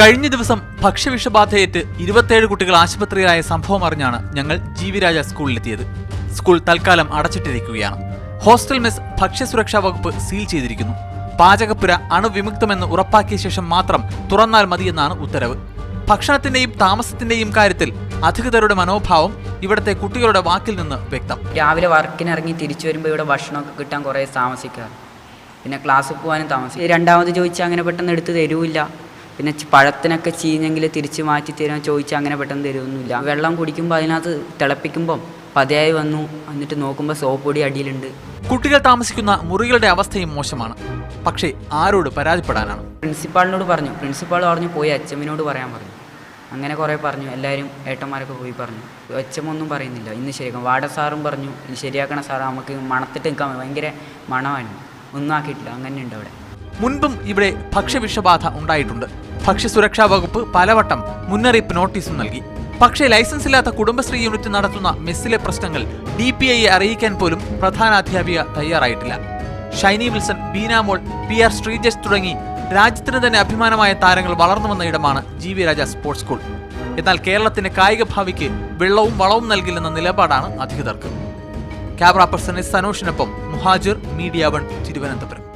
കഴിഞ്ഞ ദിവസം ഭക്ഷ്യവിഷബാധയേറ്റ് 27 കുട്ടികൾ ആശുപത്രിയിലായ സംഭവം അറിഞ്ഞാണ് ഞങ്ങൾ ജീവിരാജ സ്കൂളിലെത്തിയത്. സ്കൂൾ തൽക്കാലം അടച്ചിട്ടിരിക്കുകയാണ്. ഹോസ്റ്റൽ മെസ് ഭക്ഷ്യസുരക്ഷാ വകുപ്പ് സീൽ ചെയ്തിരിക്കുന്നു. പാചകപ്പുര അണുവിമുക്തമെന്ന് ഉറപ്പാക്കിയ ശേഷം മാത്രം തുറന്നാൽ മതിയെന്നാണ് ഉത്തരവ്. ഭക്ഷണത്തിന്റെയും താമസത്തിന്റെയും കാര്യത്തിൽ അധികൃതരുടെ മനോഭാവം ഇവിടുത്തെ കുട്ടികളുടെ വാക്കിൽ നിന്ന് വ്യക്തം. രാവിലെ വർക്കിനിറങ്ങി തിരിച്ചു വരുമ്പോൾ ഇവിടെ ഭക്ഷണമൊക്കെ കിട്ടാൻ കുറേ താമസിക്കാറ്. പിന്നെ ക്ലാസ്സിൽ പോകാനും താമസിക്കും. രണ്ടാമത് ചോദിച്ചാൽ അങ്ങനെ പെട്ടെന്ന് എടുത്ത് തരൂല്ല. പിന്നെ പഴത്തിനൊക്കെ ചീഞ്ഞെങ്കിൽ തിരിച്ച് മാറ്റി തരാൻ ചോദിച്ചാൽ അങ്ങനെ പെട്ടെന്ന് തരുമൊന്നുമില്ല. വെള്ളം കുടിക്കുമ്പോൾ അതിനകത്ത് തിളപ്പിക്കുമ്പം പതയായി വന്നു, എന്നിട്ട് നോക്കുമ്പോൾ സോപ്പ് പൊടി അടിയിലുണ്ട്. കുട്ടികൾ താമസിക്കുന്ന മുറികളുടെ അവസ്ഥയും മോശമാണ്. പക്ഷേ ആരോട് പരാതിപ്പെടാനാണ്? പ്രിൻസിപ്പാളിനോട് പറഞ്ഞു. പ്രിൻസിപ്പാൾ പറഞ്ഞു പോയി അച്ഛമ്മനോട് പറയാൻ പറഞ്ഞു. അങ്ങനെ കുറേ പറഞ്ഞു. എല്ലാവരും ഏട്ടന്മാരൊക്കെ പോയി പറഞ്ഞു. അച്ഛമ്മൊന്നും പറയുന്നില്ല. ഇന്ന് ശരിയാക്കാം. വാർഡൻ സാറും പറഞ്ഞു ഇനി ശരിയാക്കണ സാറ്, നമുക്ക് മണത്തിട്ട് നിൽക്കാൻ ഭയങ്കര മണമാണ്, ഒന്നും ആക്കിയിട്ടില്ല. അങ്ങനെയുണ്ട് അവിടെ. മുൻപും ഇവിടെ ഭക്ഷ്യവിഷബാധ ഉണ്ടായിട്ടുണ്ട്. ഭക്ഷ്യസുരക്ഷാ വകുപ്പ് പലവട്ടം മുന്നറിയിപ്പ് നോട്ടീസും നൽകി. പക്ഷേ ലൈസൻസ് ഇല്ലാത്ത കുടുംബശ്രീ യൂണിറ്റ് നടത്തുന്ന മെസ്സിലെ പ്രശ്നങ്ങൾ DPIയെ അറിയിക്കാൻ പോലും പ്രധാനാധ്യാപിക തയ്യാറായിട്ടില്ല. ഷൈനി വിൽസൺ, ബീനാമോൾ, PR ശ്രീജേഷ് തുടങ്ങി രാജ്യത്തിന് തന്നെ അഭിമാനമായ താരങ്ങൾ വളർന്നു വന്ന ഇടമാണ് ജീവിരാജ സ്പോർട്സ് സ്കൂൾ. എന്നാൽ കേരളത്തിന്റെ കായിക ഭാവിക്ക് വെള്ളവും വളവും നൽകില്ലെന്ന നിലപാടാണ് അധികൃതർക്ക്. ക്യാമറ പേഴ്സൺ സനോഷിനൊപ്പം മുഹാജിർ, മീഡിയ 1, തിരുവനന്തപുരം.